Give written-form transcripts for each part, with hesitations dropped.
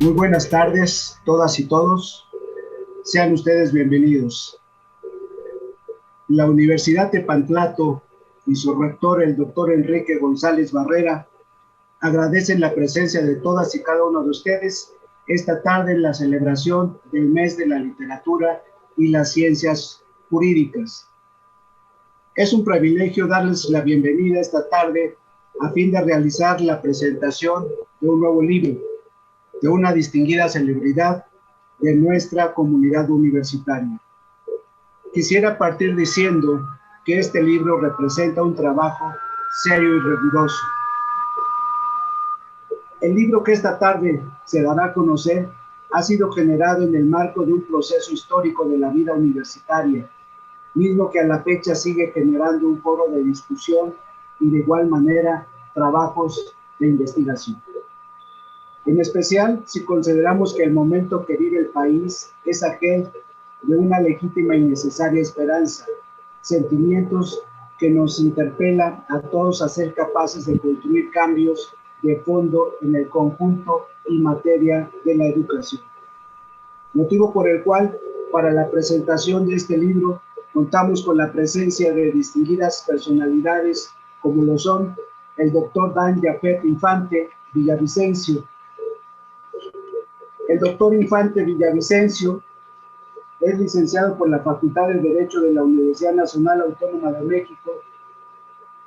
Muy buenas tardes, todas y todos. Sean ustedes bienvenidos. La Universidad de Tepantlato y su rector, el doctor Enrique González Barrera, agradecen la presencia de todas y cada uno de ustedes esta tarde en la celebración del mes de la literatura y las ciencias jurídicas. Es un privilegio darles la bienvenida esta tarde a fin de realizar la presentación de un nuevo libro de una distinguida celebridad de nuestra comunidad universitaria. Quisiera partir diciendo que este libro representa un trabajo serio y riguroso. El libro que esta tarde se dará a conocer ha sido generado en el marco de un proceso histórico de la vida universitaria, mismo que a la fecha sigue generando un foro de discusión y de igual manera trabajos de investigación. En especial, si consideramos que el momento que vive el país es aquel de una legítima y necesaria esperanza, sentimientos que nos interpelan a todos a ser capaces de construir cambios de fondo en el conjunto y materia de la educación. Motivo por el cual, para la presentación de este libro, contamos con la presencia de distinguidas personalidades como lo son el doctor Dan Jafet Infante Villavicencio. El doctor Infante Villavicencio es licenciado por la Facultad de Derecho de la Universidad Nacional Autónoma de México,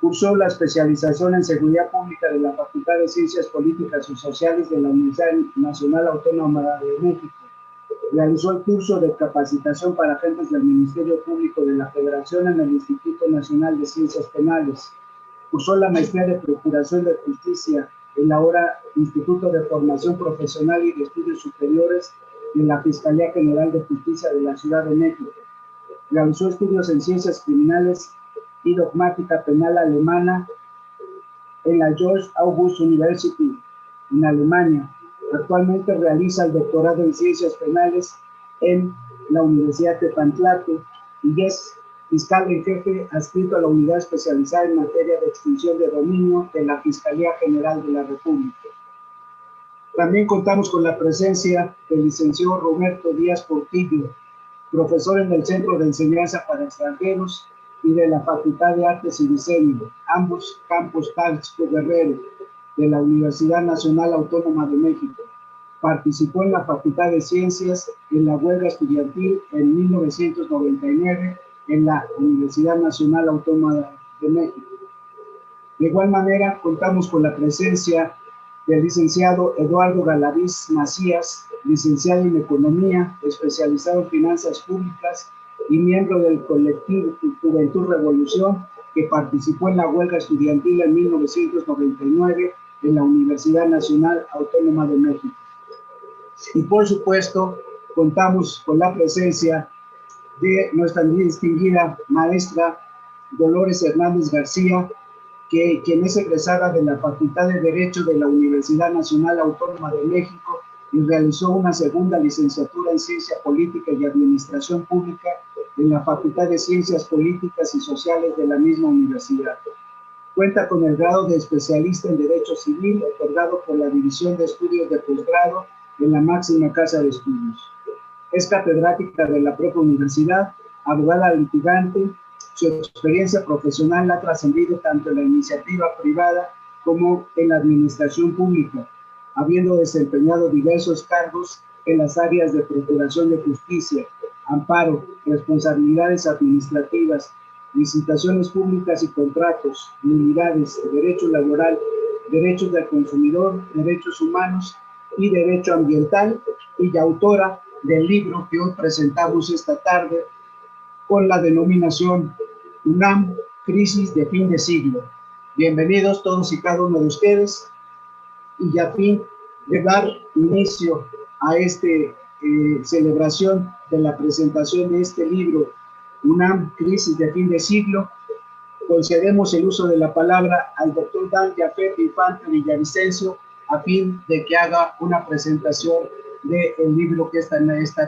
cursó la especialización en Seguridad Pública de la Facultad de Ciencias Políticas y Sociales de la Universidad Nacional Autónoma de México, realizó el curso de capacitación para agentes del Ministerio Público de la Federación en el Instituto Nacional de Ciencias Penales, cursó la maestría de Procuración de Justicia en la ahora Instituto de Formación Profesional y de Estudios Superiores de la Fiscalía General de Justicia de la Ciudad de México. Realizó estudios en Ciencias Criminales y Dogmática Penal Alemana en la George August University en Alemania. Actualmente realiza el doctorado en Ciencias Penales en la Universidad de Tepantlato y es fiscal en jefe adscrito a la unidad especializada en materia de extinción de dominio de la Fiscalía General de la República. También contamos con la presencia del licenciado Roberto Díaz Portillo, profesor en el Centro de Enseñanza para Extranjeros y de la Facultad de Artes y Diseño, ambos campus Taxco Guerrero, de la Universidad Nacional Autónoma de México. Participó en la Facultad de Ciencias en la huelga estudiantil en 1999 en la Universidad Nacional Autónoma de México. De igual manera, contamos con la presencia del licenciado Eduardo Galaviz Macías, licenciado en Economía, especializado en Finanzas Públicas y miembro del colectivo Juventud Revolución, que participó en la huelga estudiantil en 1999 en la Universidad Nacional Autónoma de México. Y por supuesto, contamos con la presencia de nuestra distinguida maestra Dolores Hernández García, quien es egresada de la Facultad de Derecho de la Universidad Nacional Autónoma de México y realizó una segunda licenciatura en Ciencia Política y Administración Pública en la Facultad de Ciencias Políticas y Sociales de la misma universidad. Cuenta con el grado de especialista en Derecho Civil, otorgado por la División de Estudios de Posgrado en la máxima casa de estudios. Es catedrática de la propia universidad, abogada litigante. Su experiencia profesional ha trascendido tanto en la iniciativa privada como en la administración pública, habiendo desempeñado diversos cargos en las áreas de Procuración de Justicia, amparo, responsabilidades administrativas, licitaciones públicas y contratos, nulidades, derecho laboral, derechos del consumidor, derechos humanos y derecho ambiental, y autora del libro que hoy presentamos esta tarde con la denominación UNAM, Crisis de Fin de Siglo. Bienvenidos todos y cada uno de ustedes, y a fin de dar inicio a esta celebración de la presentación de este libro, UNAM, Crisis de Fin de Siglo, concedemos el uso de la palabra al doctor Dan Jafet Infante Villavicencio a fin de que haga una presentación del libro que esta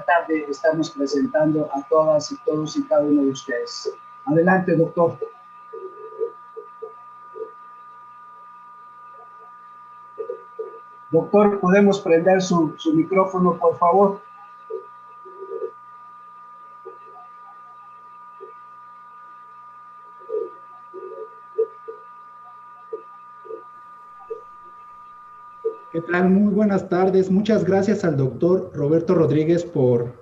tarde estamos presentando a todas y todos y cada uno de ustedes. Adelante, doctor. Doctor, ¿podemos prender su micrófono, por favor? ¿Qué tal? Muy buenas tardes. Muchas gracias al doctor Roberto Rodríguez por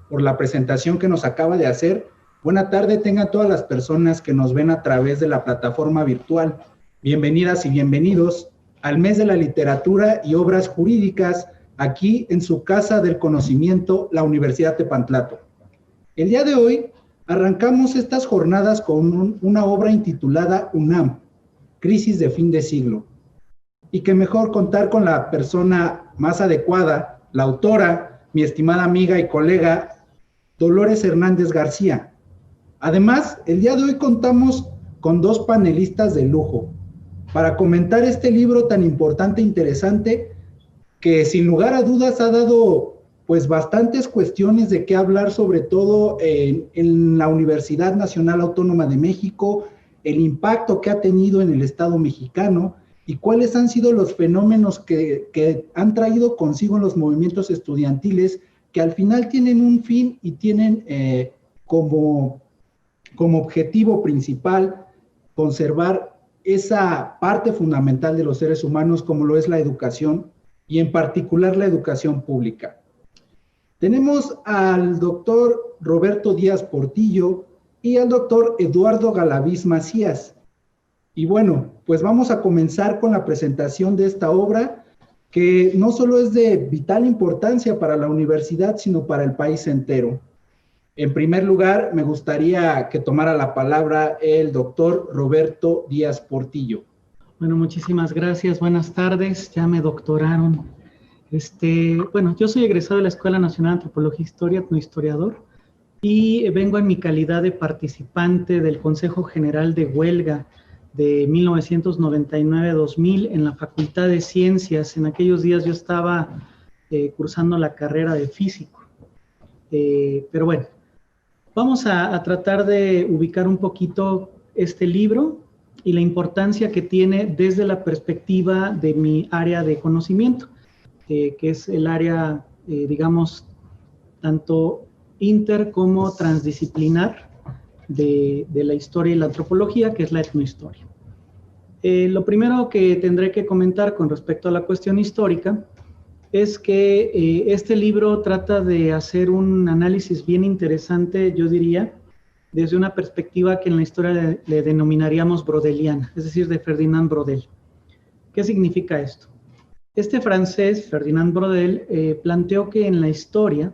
la presentación que nos acaba de hacer. Buena tarde tengan todas las personas que nos ven a través de la plataforma virtual. Bienvenidas y bienvenidos al Mes de la Literatura y Obras Jurídicas, aquí en su Casa del Conocimiento, la Universidad Tepantlato. El día de hoy arrancamos estas jornadas con una obra intitulada UNAM, Crisis de Fin de Siglo. Y qué mejor contar con la persona más adecuada, la autora, mi estimada amiga y colega, Dolores Hernández García. Además, el día de hoy contamos con dos panelistas de lujo para comentar este libro tan importante e interesante que sin lugar a dudas ha dado pues bastantes cuestiones de qué hablar, sobre todo en la Universidad Nacional Autónoma de México, el impacto que ha tenido en el Estado mexicano y cuáles han sido los fenómenos que han traído consigo los movimientos estudiantiles, que al final tienen un fin y tienen como objetivo principal conservar esa parte fundamental de los seres humanos como lo es la educación y en particular la educación pública. Tenemos al doctor Roberto Díaz Portillo y al doctor Eduardo Galaviz Macías. Y bueno, pues vamos a comenzar con la presentación de esta obra, que no solo es de vital importancia para la universidad, sino para el país entero. En primer lugar, me gustaría que tomara la palabra el doctor Roberto Díaz Portillo. Bueno, muchísimas gracias. Buenas tardes. Ya me doctoraron. Bueno, yo soy egresado de la Escuela Nacional de Antropología e Historia, etnohistoriador, y vengo en mi calidad de participante del Consejo General de Huelga de 1999-2000 en la Facultad de Ciencias. En aquellos días yo estaba cursando la carrera de físico. Pero bueno, vamos a tratar de ubicar un poquito este libro y la importancia que tiene desde la perspectiva de mi área de conocimiento, que es el área, digamos, tanto inter como transdisciplinar de la historia y la antropología, que es la etnohistoria. Lo primero que tendré que comentar con respecto a la cuestión histórica es que este libro trata de hacer un análisis bien interesante, yo diría, desde una perspectiva que en la historia le denominaríamos brodeliana, es decir, de Ferdinand Brodel. ¿Qué significa esto? Este francés, Ferdinand Brodel, planteó que en la historia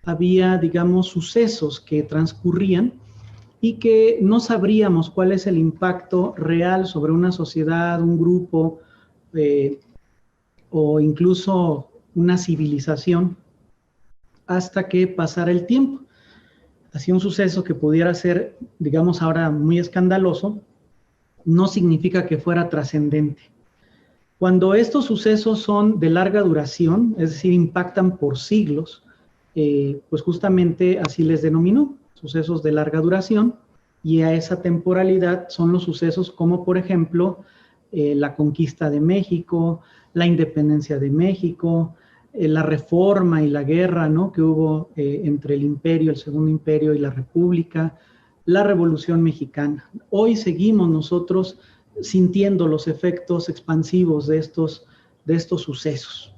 había, digamos, sucesos que transcurrían y que no sabríamos cuál es el impacto real sobre una sociedad, un grupo o incluso una civilización hasta que pasara el tiempo. Así un suceso que pudiera ser, digamos ahora, muy escandaloso, no significa que fuera trascendente. Cuando estos sucesos son de larga duración, es decir, impactan por siglos, pues justamente así les denominó, sucesos de larga duración, y a esa temporalidad son los sucesos como, por ejemplo, la conquista de México, la independencia de México, la reforma y la guerra, ¿no?, que hubo entre el imperio, el segundo imperio y la república, la revolución mexicana. Hoy seguimos nosotros sintiendo los efectos expansivos de estos sucesos.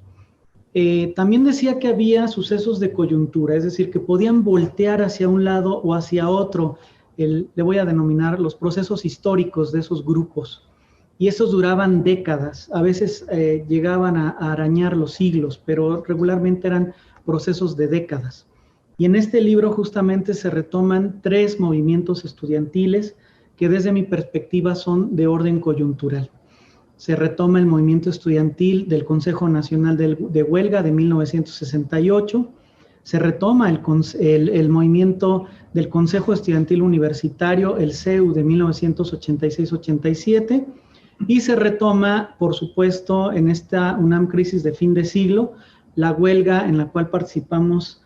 También decía que había sucesos de coyuntura, es decir, que podían voltear hacia un lado o hacia otro, le voy a denominar los procesos históricos de esos grupos, y esos duraban décadas, a veces llegaban a arañar los siglos, pero regularmente eran procesos de décadas. Y en este libro justamente se retoman 3 movimientos estudiantiles que desde mi perspectiva son de orden coyuntural. Se retoma el movimiento estudiantil del Consejo Nacional de Huelga de 1968, se retoma el movimiento del Consejo Estudiantil Universitario, el CEU, de 1986-87, y se retoma, por supuesto, en esta UNAM Crisis de Fin de Siglo, la huelga en la cual participamos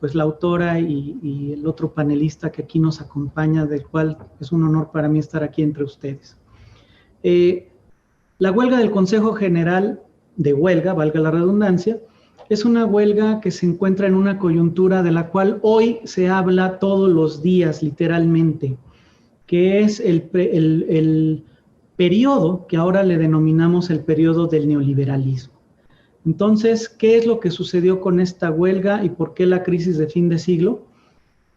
pues la autora y el otro panelista que aquí nos acompaña, del cual es un honor para mí estar aquí entre ustedes. La huelga del Consejo General de huelga, valga la redundancia, es una huelga que se encuentra en una coyuntura de la cual hoy se habla todos los días, literalmente, que es el periodo que ahora le denominamos el periodo del neoliberalismo. Entonces, ¿qué es lo que sucedió con esta huelga y por qué la crisis de fin de siglo?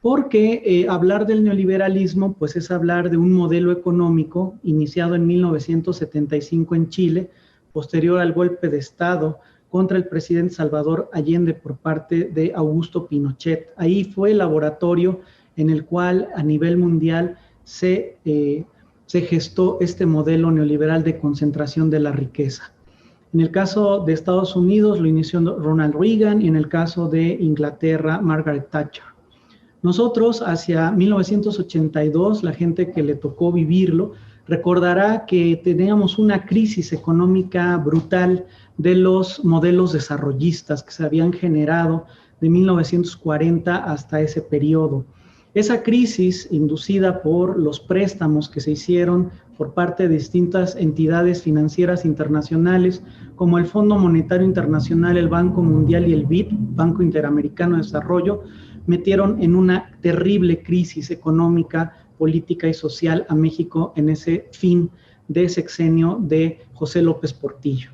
Porque hablar del neoliberalismo pues es hablar de un modelo económico iniciado en 1975 en Chile, posterior al golpe de Estado contra el presidente Salvador Allende por parte de Augusto Pinochet. Ahí fue el laboratorio en el cual a nivel mundial se gestó este modelo neoliberal de concentración de la riqueza. En el caso de Estados Unidos lo inició Ronald Reagan y en el caso de Inglaterra, Margaret Thatcher. Nosotros, hacia 1982, la gente que le tocó vivirlo, recordará que teníamos una crisis económica brutal de los modelos desarrollistas que se habían generado de 1940 hasta ese periodo. Esa crisis, inducida por los préstamos que se hicieron por parte de distintas entidades financieras internacionales, como el Fondo Monetario Internacional, el Banco Mundial y el BID, Banco Interamericano de Desarrollo, metieron en una terrible crisis económica, política y social a México en ese fin de sexenio de José López Portillo.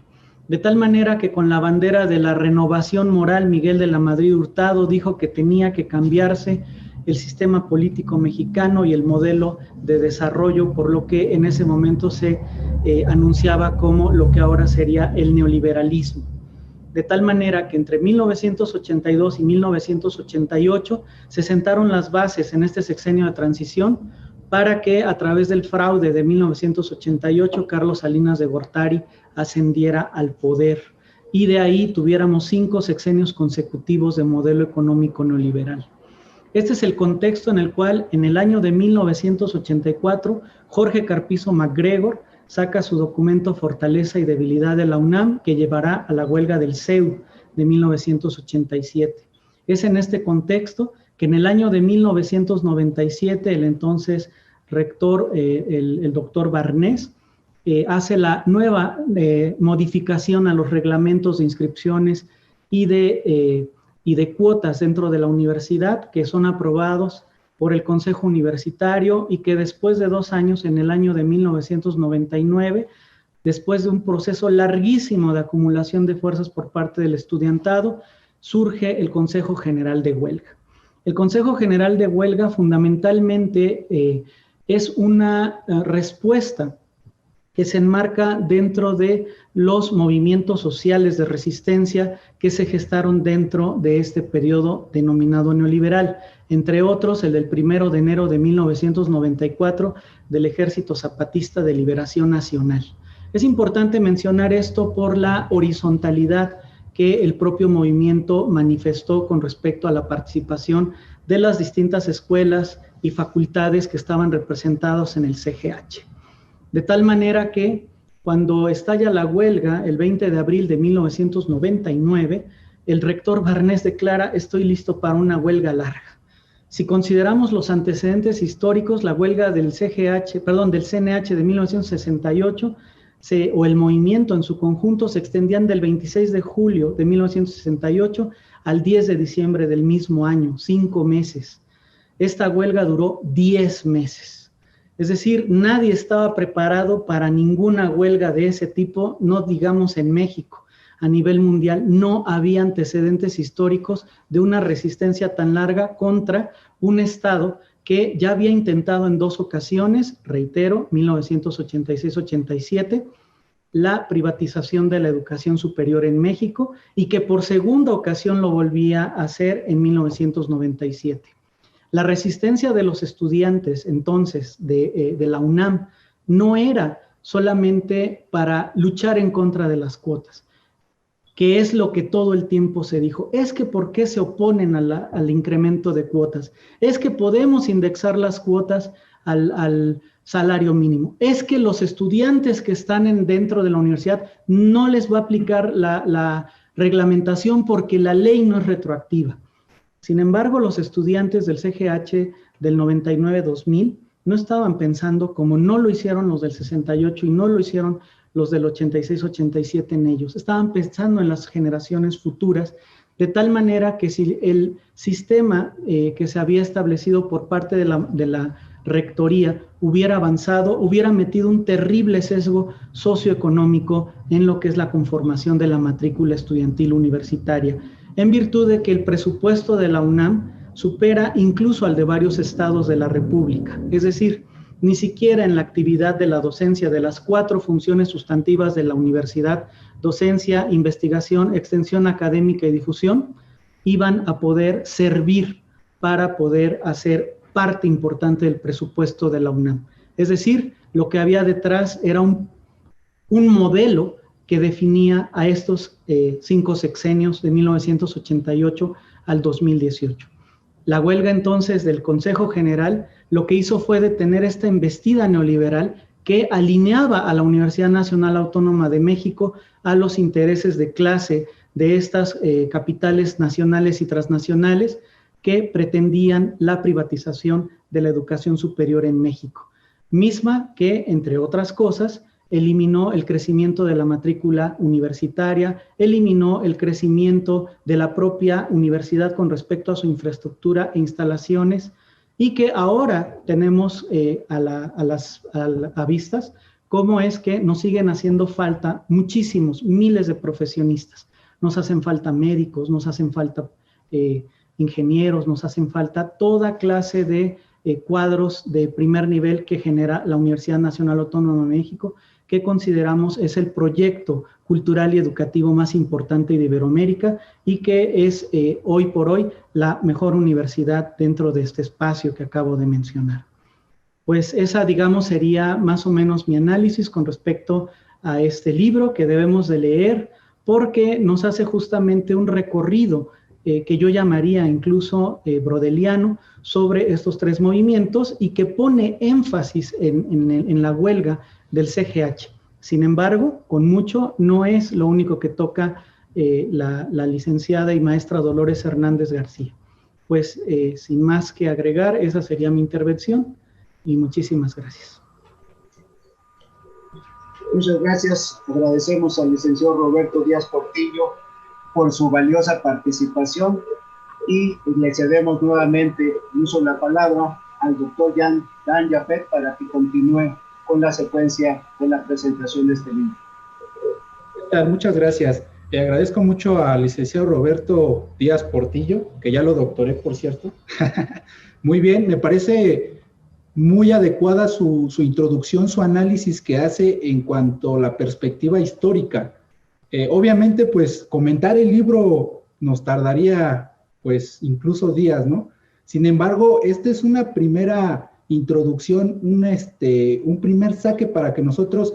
De tal manera que con la bandera de la renovación moral, Miguel de la Madrid Hurtado dijo que tenía que cambiarse el sistema político mexicano y el modelo de desarrollo, por lo que en ese momento se anunciaba como lo que ahora sería el neoliberalismo. De tal manera que entre 1982 y 1988 se sentaron las bases en este sexenio de transición para que a través del fraude de 1988 Carlos Salinas de Gortari ascendiera al poder y de ahí tuviéramos 5 sexenios consecutivos de modelo económico neoliberal. Este es el contexto en el cual en el año de 1984 Jorge Carpizo MacGregor saca su documento Fortaleza y Debilidad de la UNAM, que llevará a la huelga del CEU de 1987. Es en este contexto que en el año de 1997 el entonces rector, el doctor Barnés, hace la nueva modificación a los reglamentos de inscripciones y de cuotas dentro de la universidad, que son aprobados por el Consejo Universitario y que después de 2 años, en el año de 1999, después de un proceso larguísimo de acumulación de fuerzas por parte del estudiantado, surge el Consejo General de Huelga. El Consejo General de Huelga fundamentalmente es una respuesta que se enmarca dentro de los movimientos sociales de resistencia que se gestaron dentro de este periodo denominado neoliberal, entre otros el del 1 de enero de 1994 del Ejército Zapatista de Liberación Nacional. Es importante mencionar esto por la horizontalidad que el propio movimiento manifestó con respecto a la participación de las distintas escuelas y facultades que estaban representados en el CGH. De tal manera que cuando estalla la huelga, el 20 de abril de 1999, el rector Barnés declara: estoy listo para una huelga larga. Si consideramos los antecedentes históricos, la huelga del CNH de 1968 o el movimiento en su conjunto se extendían del 26 de julio de 1968 al 10 de diciembre del mismo año, 5 meses. Esta huelga duró 10 meses. Es decir, nadie estaba preparado para ninguna huelga de ese tipo, no digamos en México. A nivel mundial no había antecedentes históricos de una resistencia tan larga contra un Estado que ya había intentado en 2 ocasiones, reitero, 1986-87, la privatización de la educación superior en México y que por segunda ocasión lo volvía a hacer en 1997. La resistencia de los estudiantes entonces de la UNAM no era solamente para luchar en contra de las cuotas, que es lo que todo el tiempo se dijo. Es que ¿por qué se oponen al incremento de cuotas? Es que podemos indexar las cuotas al salario mínimo. Es que los estudiantes que están dentro de la universidad no les va a aplicar la reglamentación porque la ley no es retroactiva. Sin embargo, los estudiantes del CGH del 99-2000 no estaban pensando, como no lo hicieron los del 68 y no lo hicieron los del 86-87 en ellos. Estaban pensando en las generaciones futuras, de tal manera que si el sistema que se había establecido por parte de la rectoría hubiera avanzado, hubiera metido un terrible sesgo socioeconómico en lo que es la conformación de la matrícula estudiantil universitaria, en virtud de que el presupuesto de la UNAM supera incluso al de varios estados de la República. Es decir, ni siquiera en la actividad de la docencia de las 4 funciones sustantivas de la universidad, docencia, investigación, extensión académica y difusión, iban a poder servir para poder hacer parte importante del presupuesto de la UNAM. Es decir, lo que había detrás era un modelo que definía a estos 5 sexenios de 1988 al 2018. La huelga entonces del Consejo General lo que hizo fue detener esta embestida neoliberal que alineaba a la Universidad Nacional Autónoma de México a los intereses de clase de estas capitales nacionales y transnacionales que pretendían la privatización de la educación superior en México, misma que, entre otras cosas, eliminó el crecimiento de la matrícula universitaria, eliminó el crecimiento de la propia universidad con respecto a su infraestructura e instalaciones, y que ahora tenemos a vistas cómo es que nos siguen haciendo falta muchísimos, miles de profesionistas. Nos hacen falta médicos, nos hacen falta ingenieros, nos hacen falta toda clase de cuadros de primer nivel que genera la Universidad Nacional Autónoma de México, que consideramos es el proyecto cultural y educativo más importante de Iberoamérica y que es hoy por hoy la mejor universidad dentro de este espacio que acabo de mencionar. Pues esa, digamos, sería más o menos mi análisis con respecto a este libro que debemos de leer, porque nos hace justamente un recorrido que yo llamaría incluso brodeliano sobre estos 3 movimientos y que pone énfasis en la huelga del CGH. Sin embargo, con mucho, no es lo único que toca la licenciada y maestra Dolores Hernández García. Pues sin más que agregar, esa sería mi intervención y muchísimas gracias. Muchas gracias. Agradecemos al licenciado Roberto Díaz Portillo por su valiosa participación y le cedemos nuevamente el uso de la palabra al doctor Dan Jaffet para que continúe con la secuencia de la presentación de este libro. Muchas gracias. Le agradezco mucho al licenciado Roberto Díaz Portillo, que ya lo doctoré, por cierto. Muy bien, me parece muy adecuada su introducción, su análisis que hace en cuanto a la perspectiva histórica. Obviamente, pues, comentar el libro nos tardaría, pues, incluso días, ¿no? Sin embargo, esta es una primera introducción, un primer saque para que nosotros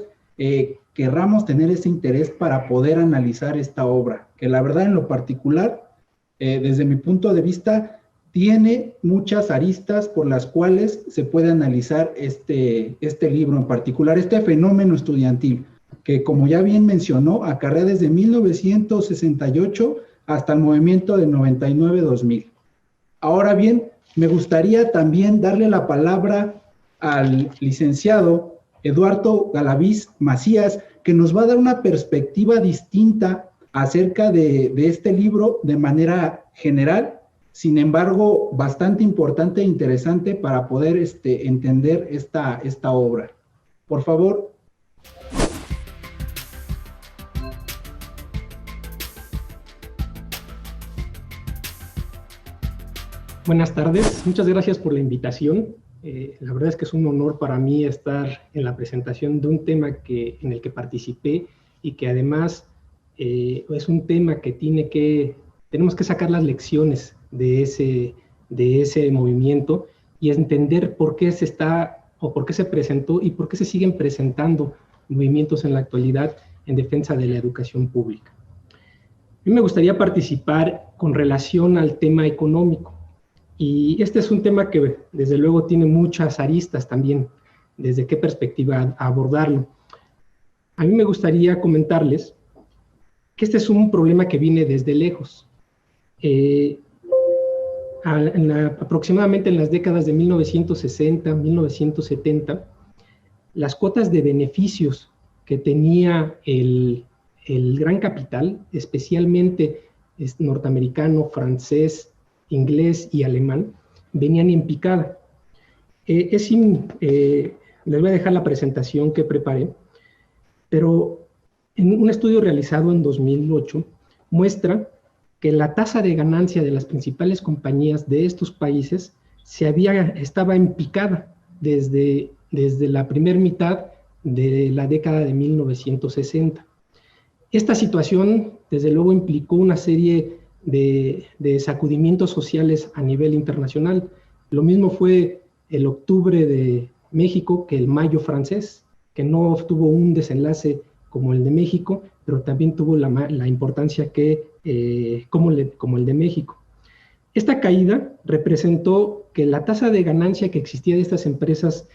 querramos tener ese interés para poder analizar esta obra, que la verdad en lo particular, desde mi punto de vista, tiene muchas aristas por las cuales se puede analizar este libro en particular, este fenómeno estudiantil, que como ya bien mencionó, acarrea desde 1968 hasta el movimiento del 99-2000. Ahora bien, me gustaría también darle la palabra al licenciado Eduardo Galaviz Macías, que nos va a dar una perspectiva distinta acerca de este libro de manera general, sin embargo, bastante importante e interesante para poder entender esta obra. Por favor. Buenas tardes, muchas gracias por la invitación. La verdad es que es un honor para mí estar en la presentación de un tema en el que participé y que además es un tema que tenemos que sacar las lecciones de ese movimiento y entender por qué por qué se presentó y por qué se siguen presentando movimientos en la actualidad en defensa de la educación pública. A mí me gustaría participar con relación al tema económico. Y este es un tema que desde luego tiene muchas aristas también, desde qué perspectiva abordarlo. A mí me gustaría comentarles que este es un problema que viene desde lejos. Aproximadamente en las décadas de 1960, 1970, las cuotas de beneficios que tenía el gran capital, especialmente norteamericano, francés, inglés y alemán, venían en picada. Les voy a dejar la presentación que preparé, pero en un estudio realizado en 2008 muestra que la tasa de ganancia de las principales compañías de estos países estaba en picada desde la primera mitad de la década de 1960. Esta situación, desde luego, implicó una serie de sacudimientos sociales a nivel internacional. Lo mismo fue el octubre de México que el mayo francés, que no obtuvo un desenlace como el de México, pero también tuvo la importancia como el de México. Esta caída representó que la tasa de ganancia que existía de estas empresas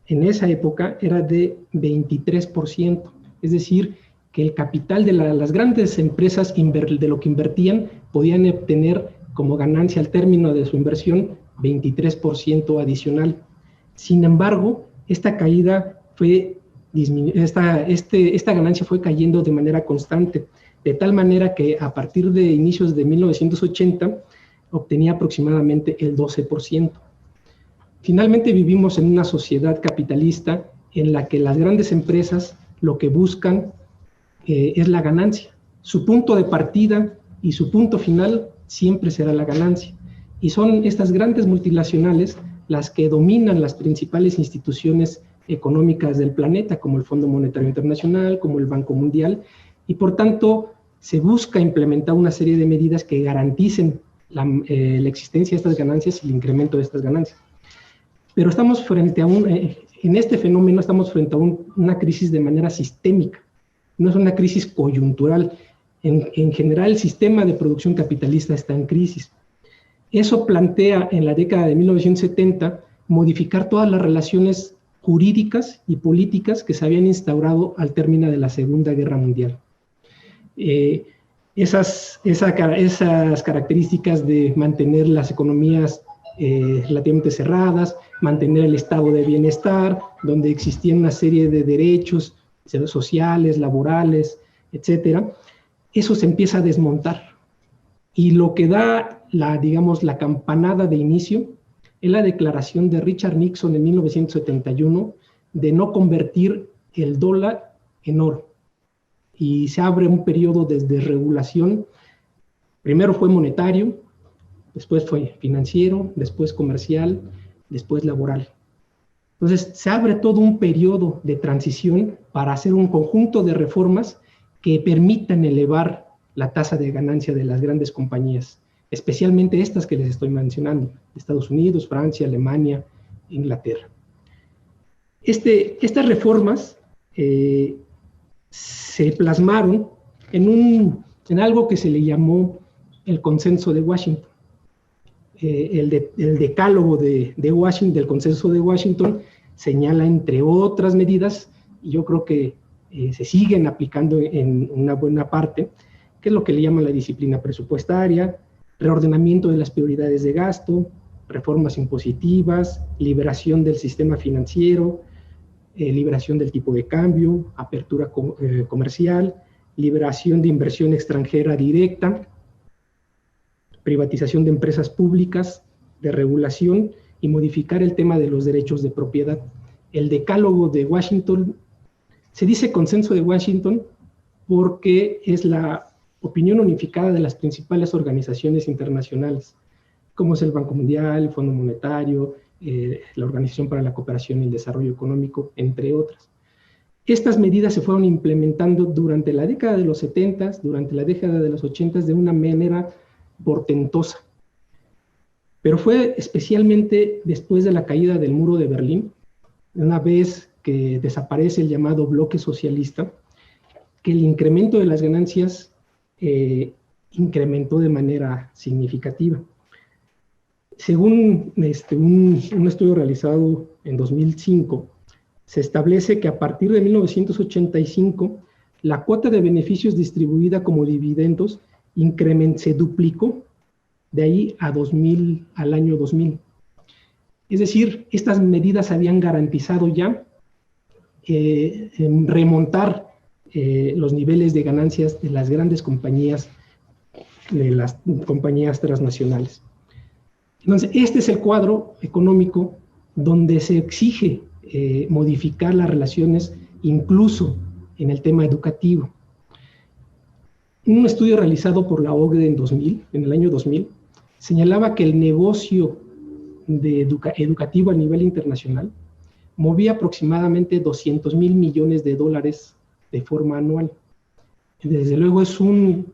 en esa época era de 23%, es decir, que el capital de las grandes empresas de lo que invertían podían obtener como ganancia al término de su inversión 23% adicional. Sin embargo, esta caída esta ganancia fue cayendo de manera constante, de tal manera que a partir de inicios de 1980 obtenía aproximadamente el 12%. Finalmente vivimos en una sociedad capitalista en la que las grandes empresas lo que buscan es la ganancia. Su punto de partida y su punto final siempre será la ganancia. Y son estas grandes multinacionales las que dominan las principales instituciones económicas del planeta, como el Fondo Monetario Internacional, como el Banco Mundial, y por tanto se busca implementar una serie de medidas que garanticen la existencia de estas ganancias y el incremento de estas ganancias. Pero estamos frente a en este fenómeno estamos frente a una crisis de manera sistémica, no es una crisis coyuntural. En general, el sistema de producción capitalista está en crisis. Eso plantea en la década de 1970 modificar todas las relaciones jurídicas y políticas que se habían instaurado al término de la Segunda Guerra Mundial. Esas características de mantener las economías relativamente cerradas, mantener el estado de bienestar, donde existían una serie de derechos sociales, laborales, etcétera, eso se empieza a desmontar. Y lo que da la campanada de inicio es la declaración de Richard Nixon en 1971 de no convertir el dólar en oro. Y se abre un periodo de desregulación. Primero fue monetario, después fue financiero, después comercial, después laboral. Entonces, se abre todo un periodo de transición para hacer un conjunto de reformas que permitan elevar la tasa de ganancia de las grandes compañías, especialmente estas que les estoy mencionando, Estados Unidos, Francia, Alemania, Inglaterra. Estas reformas se plasmaron en algo que se le llamó el Consenso de Washington. El decálogo del Consenso de Washington señala, entre otras medidas, y yo creo que se siguen aplicando en una buena parte, que es lo que le llaman la disciplina presupuestaria, reordenamiento de las prioridades de gasto, reformas impositivas, liberación del sistema financiero, liberación del tipo de cambio, apertura comercial, liberación de inversión extranjera directa, privatización de empresas públicas, de regulación y modificar el tema de los derechos de propiedad. El decálogo de Washington, se dice Consenso de Washington porque es la opinión unificada de las principales organizaciones internacionales, como es el Banco Mundial, el Fondo Monetario, la Organización para la Cooperación y el Desarrollo Económico, entre otras. Estas medidas se fueron implementando durante la década de los 70, durante la década de los 80 de una manera portentosa. Pero fue especialmente después de la caída del muro de Berlín, una vez que desaparece el llamado bloque socialista, que el incremento de las ganancias incrementó de manera significativa. Según un estudio realizado en 2005, se establece que a partir de 1985, la cuota de beneficios distribuida como dividendos se duplicó de ahí al año 2000. Es decir, estas medidas habían garantizado ya remontar los niveles de ganancias de las grandes compañías, de las compañías transnacionales. Entonces, este es el cuadro económico donde se exige modificar las relaciones, incluso en el tema educativo. Un estudio realizado por la OCDE en el año 2000, señalaba que el negocio educativo a nivel internacional movía aproximadamente 200,000 millones de dólares de forma anual. Desde luego es una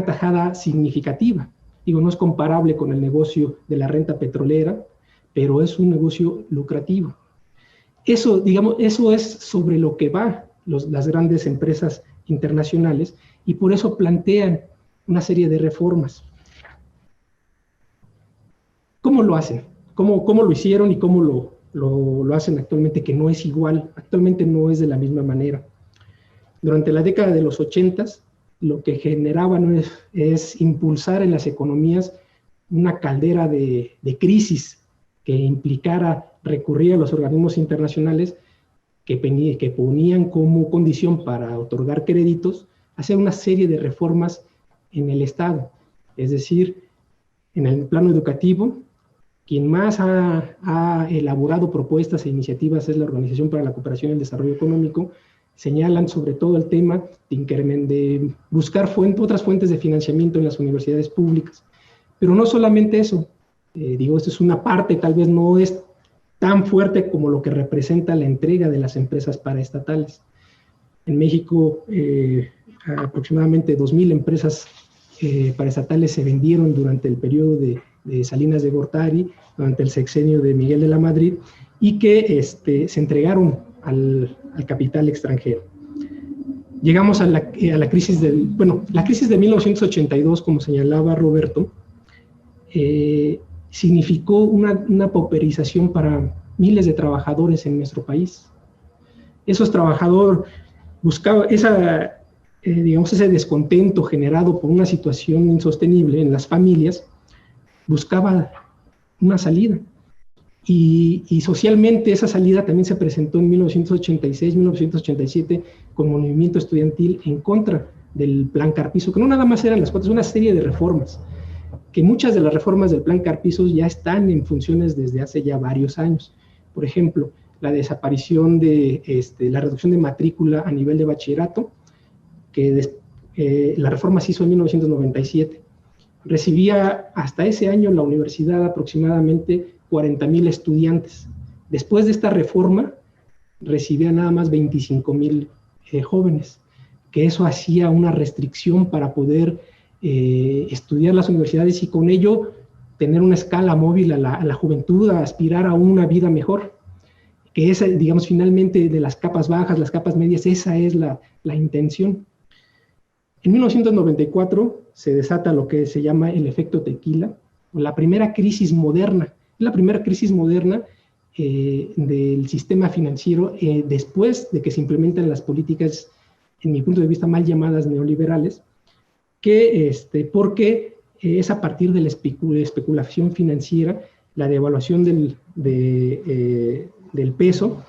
tajada significativa. Digo, no es comparable con el negocio de la renta petrolera, pero es un negocio lucrativo. Eso, digamos, eso es sobre lo que van las grandes empresas internacionales, y por eso plantean una serie de reformas. ¿Cómo lo hacen? ¿Cómo lo hicieron y cómo lo hacen actualmente? Que no es igual, actualmente no es de la misma manera. Durante la década de los 80s, lo que generaban es impulsar en las economías una caldera de crisis que implicara recurrir a los organismos internacionales que ponían como condición para otorgar créditos, hacer una serie de reformas en el Estado. Es decir, en el plano educativo, quien más ha elaborado propuestas e iniciativas es la Organización para la Cooperación y el Desarrollo Económico. Señalan sobre todo el tema de buscar otras fuentes de financiamiento en las universidades públicas. Pero no solamente eso, esto es una parte, tal vez no es tan fuerte como lo que representa la entrega de las empresas paraestatales. En México, aproximadamente 2,000 empresas paraestatales se vendieron durante el periodo de Salinas de Gortari, durante el sexenio de Miguel de la Madrid, y que se entregaron al capital extranjero. Llegamos a la crisis la crisis de 1982, como señalaba Roberto, significó una pauperización para miles de trabajadores en nuestro país. Esos trabajadores buscaban ese descontento generado por una situación insostenible en las familias, buscaba una salida. Y socialmente esa salida también se presentó en 1986, 1987 con movimiento estudiantil en contra del Plan Carpizo, que no nada más eran las cuotas, una serie de reformas, que muchas de las reformas del Plan Carpizo ya están en funciones desde hace ya varios años. Por ejemplo, la desaparición de la reducción de matrícula a nivel de bachillerato, que la reforma se hizo en 1997. Recibía hasta ese año la universidad aproximadamente 40,000 estudiantes. Después de esta reforma, recibía nada más 25,000 jóvenes, que eso hacía una restricción para poder estudiar las universidades y con ello tener una escala móvil a la juventud, a aspirar a una vida mejor. Que esa, digamos, finalmente de las capas bajas, las capas medias, esa es la intención. En 1994 se desata lo que se llama el efecto tequila, la primera crisis moderna. La primera crisis moderna del sistema financiero después de que se implementan las políticas, en mi punto de vista, mal llamadas neoliberales, porque es a partir de la especulación financiera, la devaluación del peso,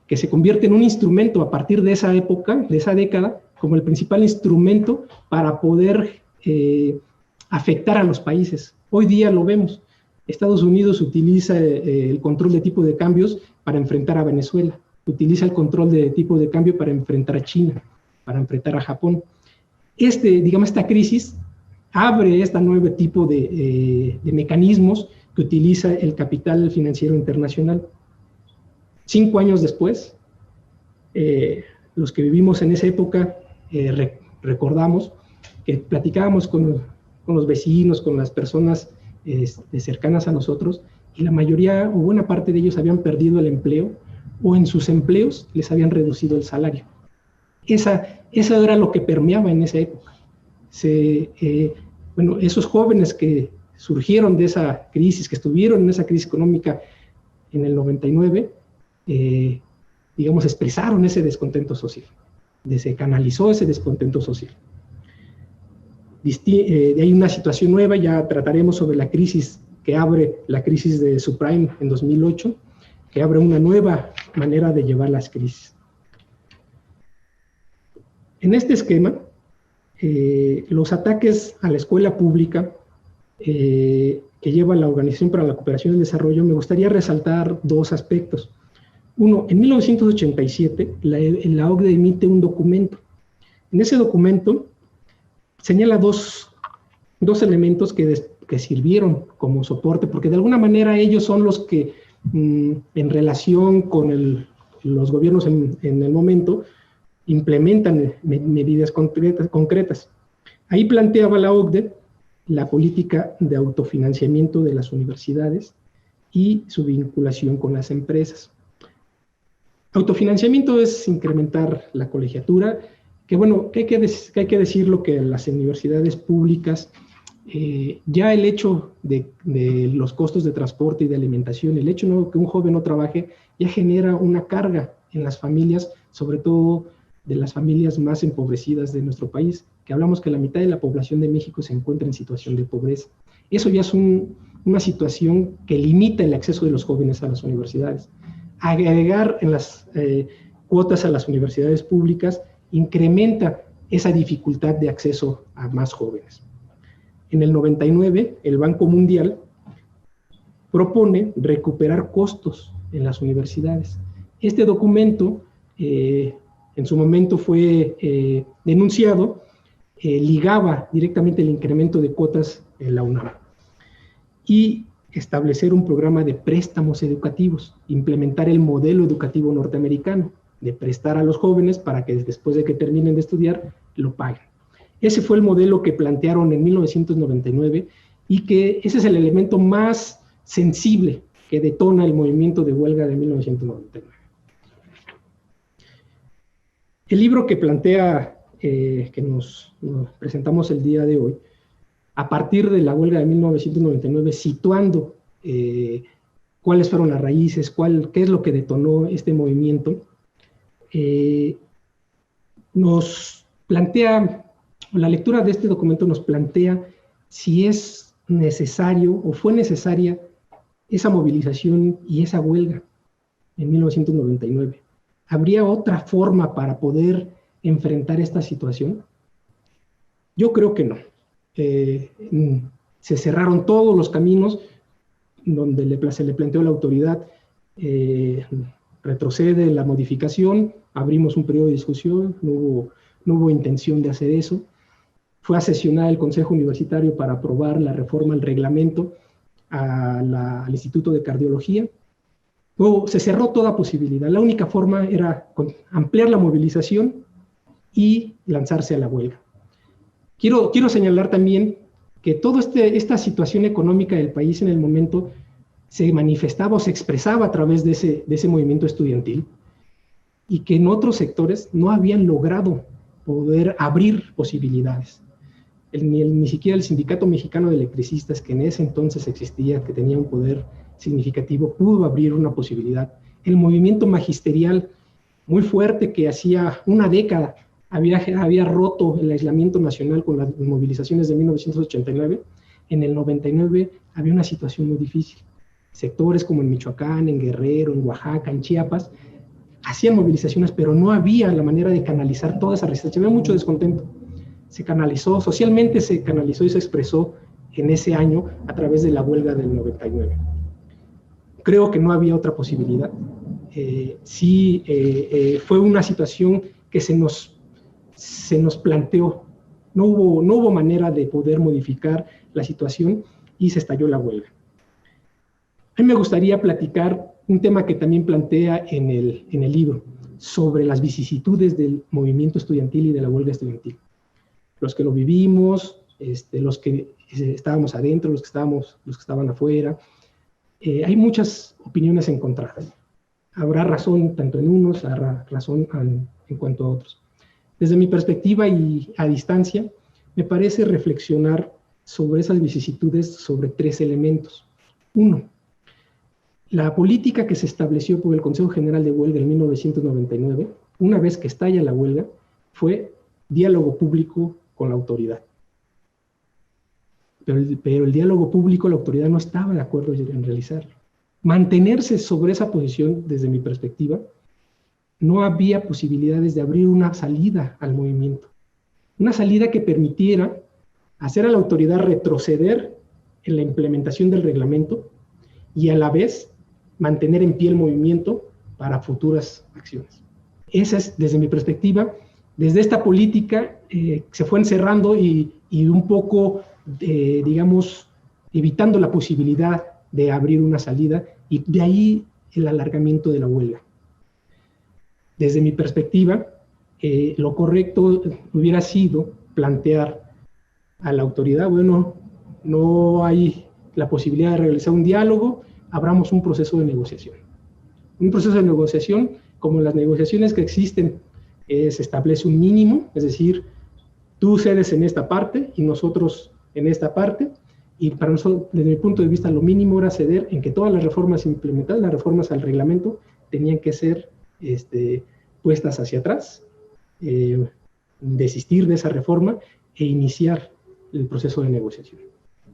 que se convierte en un instrumento a partir de esa época, de esa década, como el principal instrumento para poder afectar a los países. Hoy día lo vemos. Estados Unidos utiliza el control de tipo de cambios para enfrentar a Venezuela, utiliza el control de tipo de cambio para enfrentar a China, para enfrentar a Japón. Esta crisis abre este nuevo tipo de mecanismos que utiliza el capital financiero internacional. 5 años después, los que vivimos en esa época recordamos que platicábamos con los vecinos, con las personas cercanas a nosotros, y la mayoría o buena parte de ellos habían perdido el empleo o en sus empleos les habían reducido el salario. Eso era lo que permeaba en esa época. Esos jóvenes que surgieron de esa crisis, que estuvieron en esa crisis económica en el 99, expresaron ese descontento social, se canalizó ese descontento social. Hay una situación nueva, ya trataremos sobre la crisis que abre la crisis de subprime en 2008, que abre una nueva manera de llevar las crisis. En este esquema, los ataques a la escuela pública que lleva la Organización para la Cooperación y el Desarrollo, me gustaría resaltar dos aspectos. Uno, en 1987, la OCDE emite un documento. En ese documento señala dos elementos que sirvieron como soporte, porque de alguna manera ellos son los que, en relación con los gobiernos en el momento, implementan medidas concretas. Ahí planteaba la OCDE la política de autofinanciamiento de las universidades y su vinculación con las empresas. Autofinanciamiento es incrementar la colegiatura, que bueno, que hay que decirlo que las universidades públicas, ya el hecho de los costos de transporte y de alimentación, el hecho de que un joven no trabaje, ya genera una carga en las familias, sobre todo de las familias más empobrecidas de nuestro país, que hablamos que la mitad de la población de México se encuentra en situación de pobreza. Eso ya es una situación que limita el acceso de los jóvenes a las universidades. Agregar en las cuotas a las universidades públicas incrementa esa dificultad de acceso a más jóvenes. En el 99, el Banco Mundial propone recuperar costos en las universidades. Este documento, en su momento fue denunciado, ligaba directamente el incremento de cuotas en la UNAM y establecer un programa de préstamos educativos, implementar el modelo educativo norteamericano, de prestar a los jóvenes para que después de que terminen de estudiar, lo paguen. Ese fue el modelo que plantearon en 1999 y que ese es el elemento más sensible que detona el movimiento de huelga de 1999. El libro que plantea, que nos presentamos el día de hoy, a partir de la huelga de 1999, situando cuáles fueron las raíces, qué es lo que detonó este movimiento, nos plantea, la lectura de este documento nos plantea si es necesario o fue necesaria esa movilización y esa huelga en 1999. ¿Habría otra forma para poder enfrentar esta situación? Yo creo que no. Se cerraron todos los caminos donde se le planteó a la autoridad, retrocede la modificación, abrimos un periodo de discusión, no hubo intención de hacer eso. Fue a sesionar el Consejo Universitario para aprobar la reforma al reglamento al Instituto de Cardiología. Luego se cerró toda posibilidad. La única forma era ampliar la movilización y lanzarse a la huelga. Quiero señalar también que toda esta situación económica del país en el momento se manifestaba o se expresaba a través de ese movimiento estudiantil y que en otros sectores no habían logrado poder abrir posibilidades. Ni siquiera el Sindicato Mexicano de Electricistas, que en ese entonces existía, que tenía un poder significativo, pudo abrir una posibilidad. El movimiento magisterial muy fuerte que hacía una década había roto el aislamiento nacional con las movilizaciones de 1989, en el 99 había una situación muy difícil. Sectores como en Michoacán, en Guerrero, en Oaxaca, en Chiapas, hacían movilizaciones, pero no había la manera de canalizar toda esa resistencia. Había mucho descontento. Se canalizó, socialmente se canalizó y se expresó en ese año a través de la huelga del 99. Creo que no había otra posibilidad. Fue una situación que se nos planteó. No hubo manera de poder modificar la situación y se estalló la huelga. A mí me gustaría platicar un tema que también plantea en el libro, sobre las vicisitudes del movimiento estudiantil y de la huelga estudiantil. Los que lo vivimos, los que estábamos adentro, los que estaban afuera. Hay muchas opiniones encontradas. Habrá razón tanto en unos, habrá razón en cuanto a otros. Desde mi perspectiva y a distancia, me parece reflexionar sobre esas vicisitudes sobre tres elementos. Uno, la política que se estableció por el Consejo General de Huelga en 1999, una vez que estalla la huelga, fue diálogo público con la autoridad. Pero el diálogo público, la autoridad no estaba de acuerdo en realizarlo. mantenerse sobre esa posición, desde mi perspectiva, no había posibilidades de abrir una salida al movimiento. Una salida que permitiera hacer a la autoridad retroceder en la implementación del reglamento y a la vez mantener en pie el movimiento para futuras acciones. Esa es, desde mi perspectiva, desde esta política se fue encerrando y un poco, digamos, evitando la posibilidad de abrir una salida, y de ahí el alargamiento de la huelga. Desde mi perspectiva, lo correcto hubiera sido plantear a la autoridad, bueno, no hay la posibilidad de realizar un diálogo, abramos un proceso de negociación. Un proceso de negociación, como las negociaciones que existen, se establece un mínimo, es decir, tú cedes en esta parte y nosotros en esta parte, y para nosotros, desde mi punto de vista, lo mínimo era ceder en que todas las reformas implementadas, las reformas al reglamento, tenían que ser puestas hacia atrás, desistir de esa reforma e iniciar el proceso de negociación.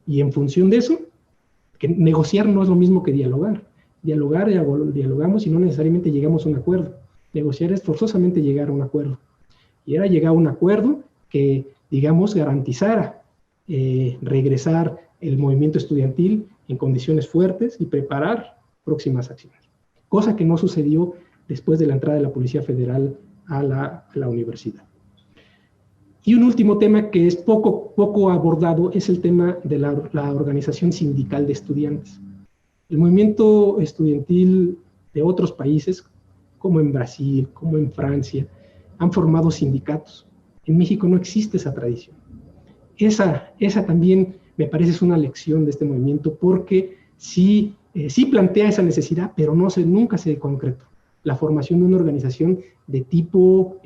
Y en función de eso, que negociar no es lo mismo que dialogar. Dialogamos y no necesariamente llegamos a un acuerdo. Negociar es forzosamente llegar a un acuerdo. Y era llegar a un acuerdo que, digamos, garantizara regresar el movimiento estudiantil en condiciones fuertes y preparar próximas acciones. Cosa que no sucedió después de la entrada de la Policía Federal a la universidad. Y un último tema que es poco abordado es el tema de la organización sindical de estudiantes. El movimiento estudiantil de otros países, como en Brasil, como en Francia, han formado sindicatos. En México no existe esa tradición. Esa también me parece es una lección de este movimiento, porque sí plantea esa necesidad, pero nunca se concretó la formación de una organización de tipo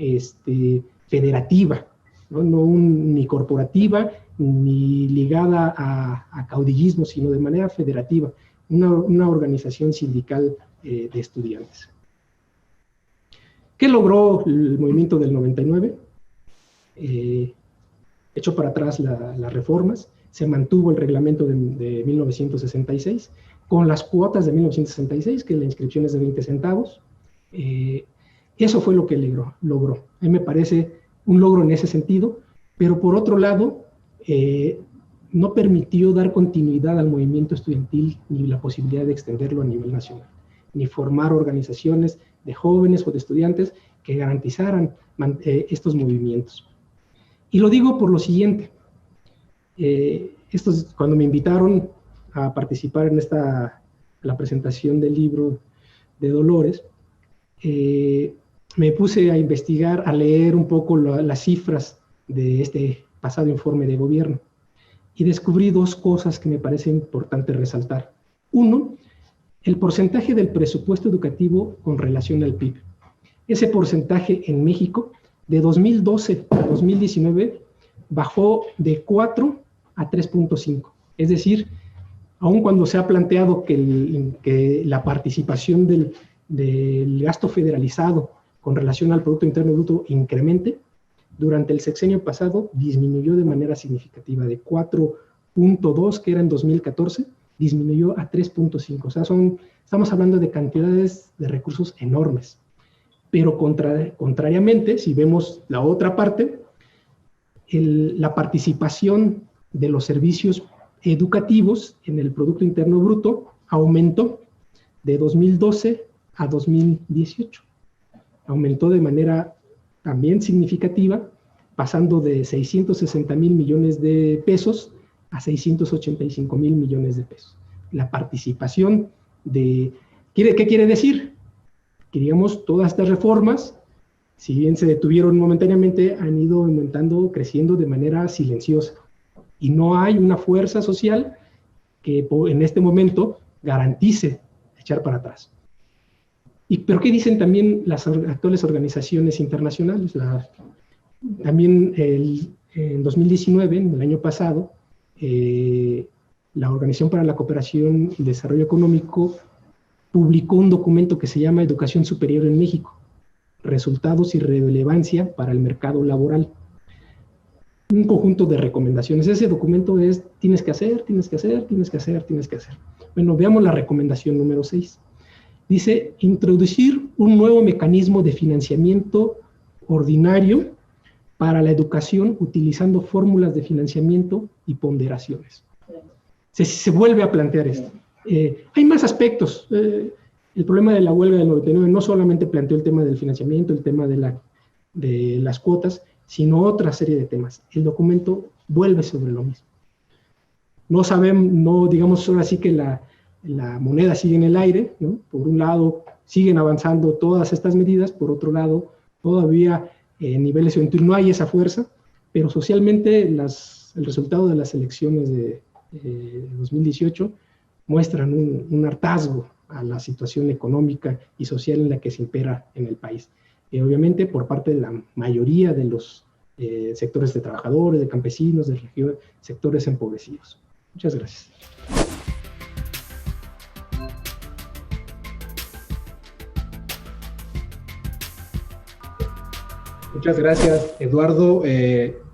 federativa, no ni corporativa, ni ligada a caudillismo, sino de manera federativa, una organización sindical de estudiantes. ¿Qué logró el movimiento del 99? Echó para atrás las reformas, se mantuvo el reglamento de 1966, con las cuotas de 1966, que la inscripción es de 20 centavos. Eso fue lo que logró. A mí me parece un logro en ese sentido, pero por otro lado, no permitió dar continuidad al movimiento estudiantil ni la posibilidad de extenderlo a nivel nacional, ni formar organizaciones de jóvenes o de estudiantes que garantizaran estos movimientos. Y lo digo por lo siguiente, cuando me invitaron a participar en la presentación del libro de Dolores, me puse a investigar, a leer un poco las cifras de este pasado informe de gobierno, y descubrí dos cosas que me parece importante resaltar. Uno, el porcentaje del presupuesto educativo con relación al PIB. Ese porcentaje en México, de 2012 a 2019, bajó de 4 a 3.5. Es decir, aun cuando se ha planteado que la participación del gasto federalizado con relación al Producto Interno Bruto incremente, durante el sexenio pasado disminuyó de manera significativa, de 4.2, que era en 2014, disminuyó a 3.5. O sea, estamos hablando de cantidades de recursos enormes. Pero contrariamente, si vemos la otra parte, la participación de los servicios educativos en el Producto Interno Bruto aumentó de 2012 a 2018. Aumentó de manera también significativa, pasando de 660,000 millones de pesos a 685,000 millones de pesos. La participación ¿qué quiere decir? Que, digamos, todas estas reformas, si bien se detuvieron momentáneamente, han ido aumentando, creciendo de manera silenciosa. Y no hay una fuerza social que en este momento garantice echar para atrás. ¿Pero qué dicen también las actuales organizaciones internacionales? También en 2019, en el año pasado, la Organización para la Cooperación y Desarrollo Económico publicó un documento que se llama Educación Superior en México, Resultados y Relevancia para el Mercado Laboral. Un conjunto de recomendaciones. Ese documento es: tienes que hacer, tienes que hacer, tienes que hacer, tienes que hacer. Bueno, veamos la recomendación número 6. Dice, introducir un nuevo mecanismo de financiamiento ordinario para la educación utilizando fórmulas de financiamiento y ponderaciones. Se vuelve a plantear esto. Hay más aspectos. El problema de la huelga del 99 no solamente planteó el tema del financiamiento, el tema de las cuotas, sino otra serie de temas. El documento vuelve sobre lo mismo. No sabemos, no digamos ahora sí que la moneda sigue en el aire, ¿no? Por un lado, siguen avanzando todas estas medidas, por otro lado, todavía en niveles eventuales no hay esa fuerza, pero socialmente el resultado de las elecciones de 2018 muestran un hartazgo a la situación económica y social en la que se impera en el país. Obviamente por parte de la mayoría de los sectores de trabajadores, de campesinos, de sectores empobrecidos. Muchas gracias. Muchas gracias, Eduardo.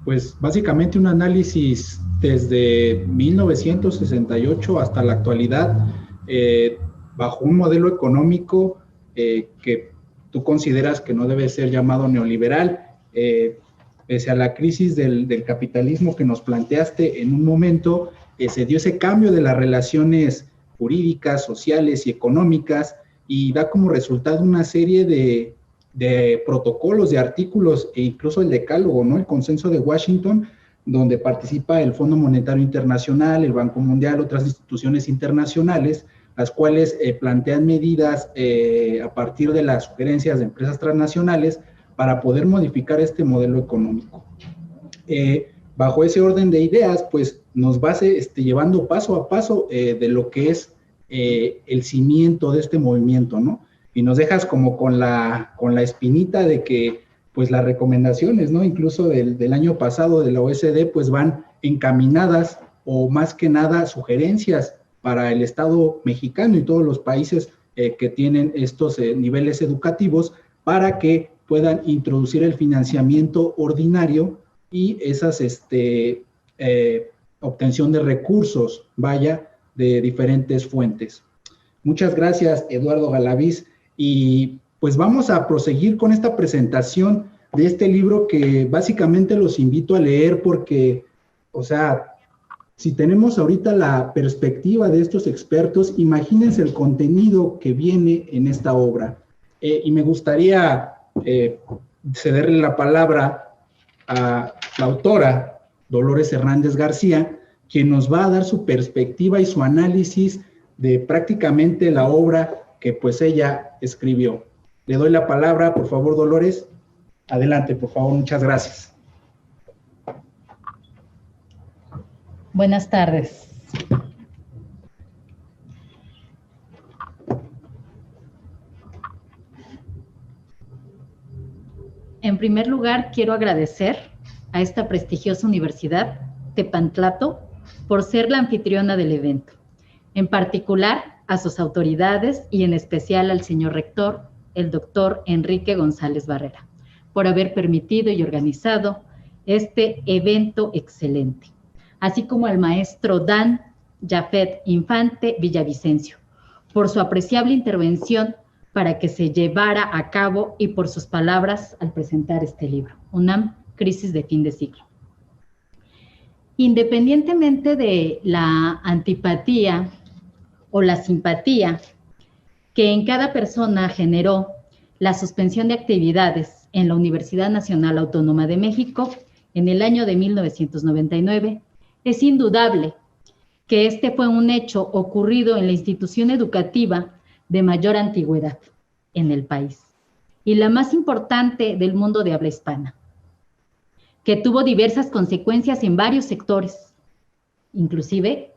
Pues básicamente un análisis desde 1968 hasta la actualidad, bajo un modelo económico que tú consideras que no debe ser llamado neoliberal, pese a la crisis del capitalismo que nos planteaste en un momento, se dio ese cambio de las relaciones jurídicas, sociales y económicas, y da como resultado una serie de protocolos, de artículos, e incluso el decálogo, ¿no? El Consenso de Washington, donde participa el Fondo Monetario Internacional, el Banco Mundial, otras instituciones internacionales, las cuales plantean medidas a partir de las sugerencias de empresas transnacionales para poder modificar este modelo económico. Bajo ese orden de ideas, pues nos va llevando paso a paso de lo que es el cimiento de este movimiento, ¿no? Y nos dejas como con la espinita de que pues las recomendaciones, ¿no? Incluso del año pasado de la OSD, pues van encaminadas, o más que nada sugerencias para el Estado mexicano y todos los países que tienen estos niveles educativos, para que puedan introducir el financiamiento ordinario y esas obtención de recursos, de diferentes fuentes. Muchas gracias, Eduardo Galaviz. Y pues vamos a proseguir con esta presentación de este libro, que básicamente los invito a leer porque, o sea, si tenemos ahorita la perspectiva de estos expertos, imagínense el contenido que viene en esta obra. Y me gustaría cederle la palabra a la autora, Dolores Hernández García, quien nos va a dar su perspectiva y su análisis de prácticamente la obra que pues ella escribió. Le doy la palabra, por favor, Dolores. Adelante, por favor, muchas gracias. Buenas tardes. En primer lugar, quiero agradecer a esta prestigiosa universidad, Tepantlato, por ser la anfitriona del evento. En particular, a sus autoridades y en especial al señor rector, el doctor Enrique González Barrera, por haber permitido y organizado este evento excelente, así como al maestro Dan Jafet Infante Villavicencio, por su apreciable intervención para que se llevara a cabo y por sus palabras al presentar este libro, UNAM, Crisis de Fin de Siglo. Independientemente de la antipatía o la simpatía que en cada persona generó la suspensión de actividades en la Universidad Nacional Autónoma de México en el año de 1999, es indudable que este fue un hecho ocurrido en la institución educativa de mayor antigüedad en el país y la más importante del mundo de habla hispana, que tuvo diversas consecuencias en varios sectores. Inclusive,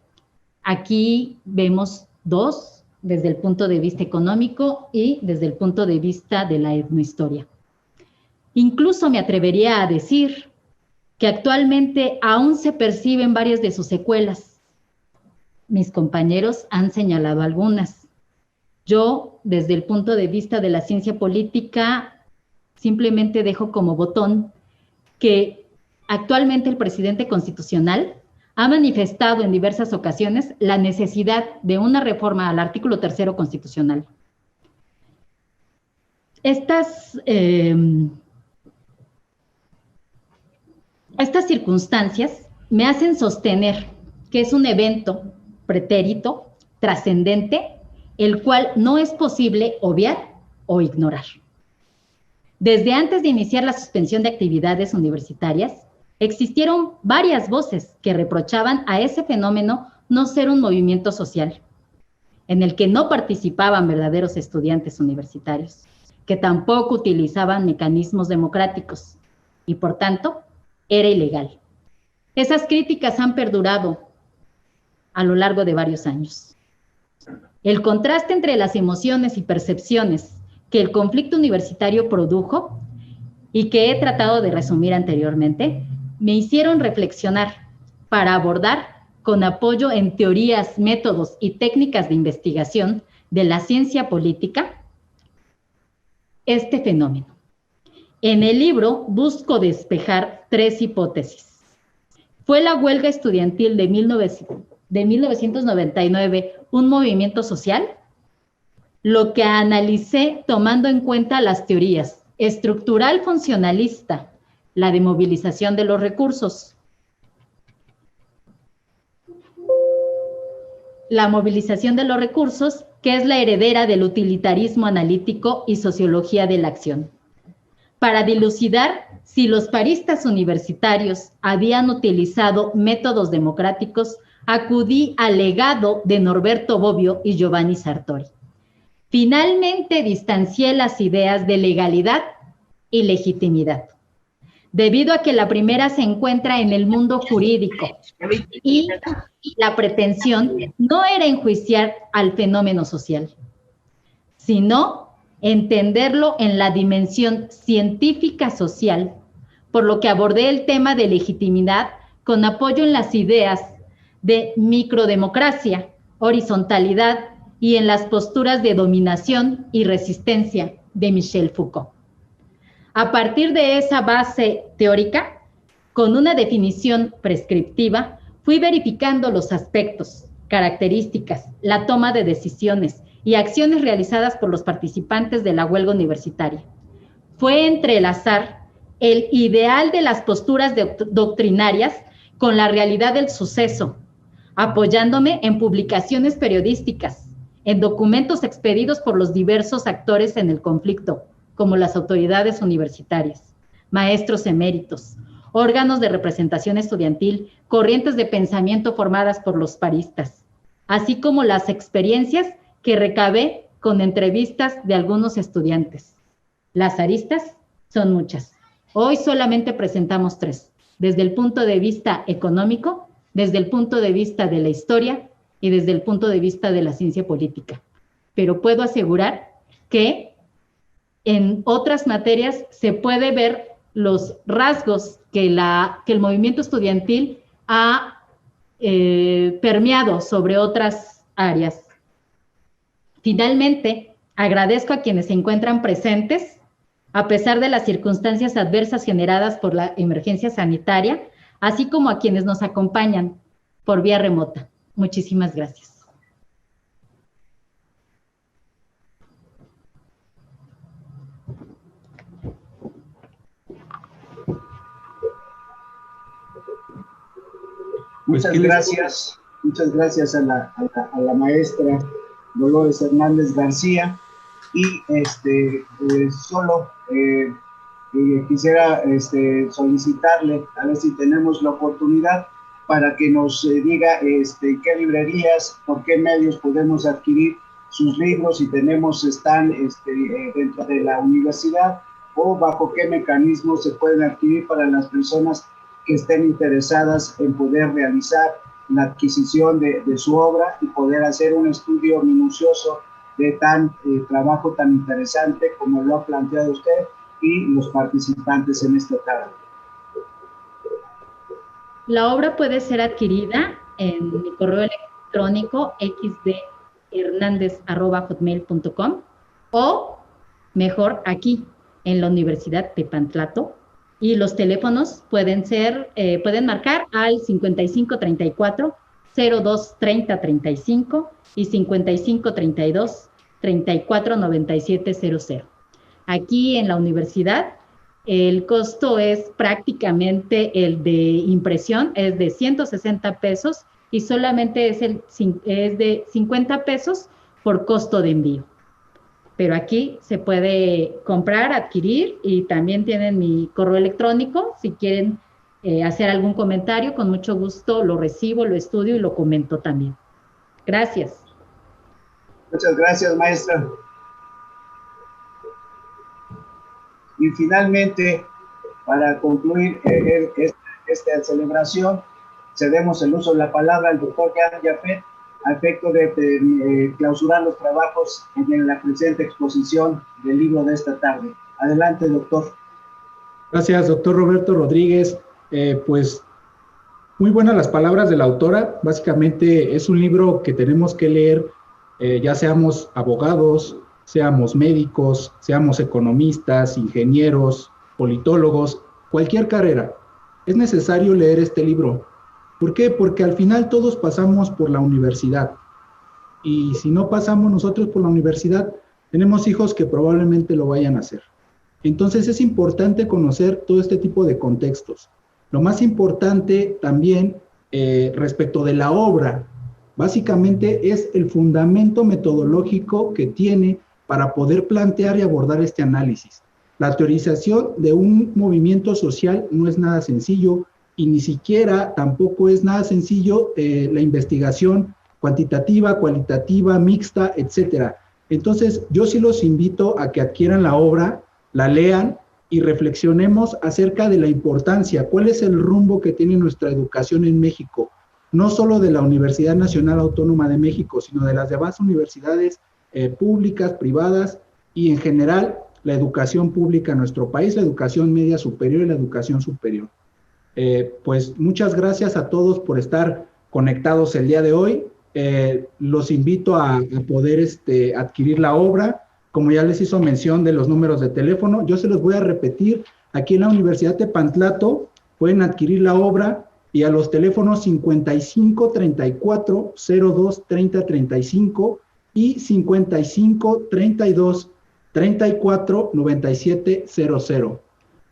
aquí vemos dos, desde el punto de vista económico y desde el punto de vista de la etnohistoria. Incluso me atrevería a decir que actualmente aún se perciben varias de sus secuelas. Mis compañeros han señalado algunas. Yo, desde el punto de vista de la ciencia política, simplemente dejo como botón que actualmente el presidente constitucional ha manifestado en diversas ocasiones la necesidad de una reforma al artículo 3º constitucional. Estas circunstancias me hacen sostener que es un evento pretérito, trascendente, el cual no es posible obviar o ignorar. Desde antes de iniciar la suspensión de actividades universitarias, existieron varias voces que reprochaban a ese fenómeno no ser un movimiento social, en el que no participaban verdaderos estudiantes universitarios, que tampoco utilizaban mecanismos democráticos y, por tanto, era ilegal. Esas críticas han perdurado a lo largo de varios años. El contraste entre las emociones y percepciones que el conflicto universitario produjo y que he tratado de resumir anteriormente, me hicieron reflexionar para abordar con apoyo en teorías, métodos y técnicas de investigación de la ciencia política este fenómeno. En el libro busco despejar 3 hipótesis. ¿Fue la huelga estudiantil de 1999 un movimiento social? Lo que analicé tomando en cuenta las teorías estructural funcionalista, la de movilización de los recursos, la movilización de los recursos, que es la heredera del utilitarismo analítico y sociología de la acción. Para dilucidar si los paristas universitarios habían utilizado métodos democráticos, acudí al legado de Norberto Bobbio y Giovanni Sartori. Finalmente distancié las ideas de legalidad y legitimidad, debido a que la primera se encuentra en el mundo jurídico y la pretensión no era enjuiciar al fenómeno social, sino entenderlo en la dimensión científica social, por lo que abordé el tema de legitimidad con apoyo en las ideas de microdemocracia, horizontalidad y en las posturas de dominación y resistencia de Michel Foucault. A partir de esa base teórica, con una definición prescriptiva, fui verificando los aspectos, características, la toma de decisiones y acciones realizadas por los participantes de la huelga universitaria. Fue entrelazar el ideal de las posturas doctrinarias con la realidad del suceso, apoyándome en publicaciones periodísticas, en documentos expedidos por los diversos actores en el conflicto, como las autoridades universitarias, maestros eméritos, órganos de representación estudiantil, corrientes de pensamiento formadas por los paristas, así como las experiencias que recabé con entrevistas de algunos estudiantes. Las aristas son muchas. Hoy solamente presentamos 3, desde el punto de vista económico, desde el punto de vista de la historia y desde el punto de vista de la ciencia política. Pero puedo asegurar que en otras materias se puede ver los rasgos que el movimiento estudiantil ha permeado sobre otras áreas. Finalmente, agradezco a quienes se encuentran presentes, a pesar de las circunstancias adversas generadas por la emergencia sanitaria, así como a quienes nos acompañan por vía remota. Muchísimas gracias. Muchas gracias a la maestra Dolores Hernández García, y quisiera solicitarle a ver si tenemos la oportunidad para que nos diga qué librerías, por qué medios podemos adquirir sus libros, si están dentro de la universidad, o bajo qué mecanismos se pueden adquirir para las personas que estén interesadas en poder realizar la adquisición de su obra y poder hacer un estudio minucioso de trabajo tan interesante como lo ha planteado usted y los participantes en esta tarde. La obra puede ser adquirida en mi correo electrónico xdhernandez@hotmail.com, o mejor aquí en la Universidad Tepantlato, Y los teléfonos pueden marcar al 5534 02 30 35 y 55 32 34 97 00. Aquí en la universidad, el costo es prácticamente el de impresión, es de 160 pesos y solamente es de 50 pesos por costo de envío. Pero aquí se puede comprar, adquirir, y también tienen mi correo electrónico. Si quieren hacer algún comentario, con mucho gusto lo recibo, lo estudio y lo comento también. Gracias. Muchas gracias, maestra. Y finalmente, para concluir esta celebración, cedemos el uso de la palabra al doctor Jan Japet a efecto de clausurar los trabajos en la presente exposición del libro de esta tarde. Adelante, doctor. Gracias, doctor Roberto Rodríguez. Pues muy buenas las palabras de la autora. Básicamente es un libro que tenemos que leer, ya seamos abogados, seamos médicos, seamos economistas, ingenieros, politólogos, cualquier carrera. Es necesario leer este libro. ¿Por qué? Porque al final todos pasamos por la universidad. Y si no pasamos nosotros por la universidad, tenemos hijos que probablemente lo vayan a hacer. Entonces es importante conocer todo este tipo de contextos. Lo más importante también respecto de la obra, básicamente es el fundamento metodológico que tiene para poder plantear y abordar este análisis. La teorización de un movimiento social no es nada sencillo, y ni siquiera tampoco es nada sencillo la investigación cuantitativa, cualitativa, mixta, etcétera. Entonces, yo sí los invito a que adquieran la obra, la lean y reflexionemos acerca de la importancia, cuál es el rumbo que tiene nuestra educación en México, no solo de la Universidad Nacional Autónoma de México, sino de las demás universidades públicas, privadas y en general la educación pública en nuestro país, la educación media superior y la educación superior. Pues muchas gracias a todos por estar conectados el día de hoy. Los invito a poder adquirir la obra. Como ya les hizo mención de los números de teléfono, yo se los voy a repetir. Aquí en la Universidad Tepantlato pueden adquirir la obra y a los teléfonos 55 34 02 30 35 y 55 32 34 97 00.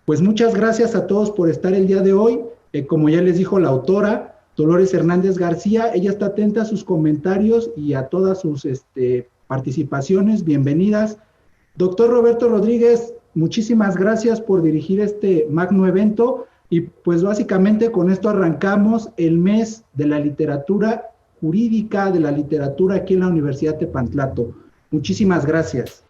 Pues muchas gracias a todos por estar el día de hoy. Como ya les dijo la autora, Dolores Hernández García, ella está atenta a sus comentarios y a todas sus participaciones. Bienvenidas. Doctor Roberto Rodríguez, muchísimas gracias por dirigir este magno evento y pues básicamente con esto arrancamos el mes de la literatura jurídica, de la literatura aquí en la Universidad Tepantlato. Muchísimas gracias.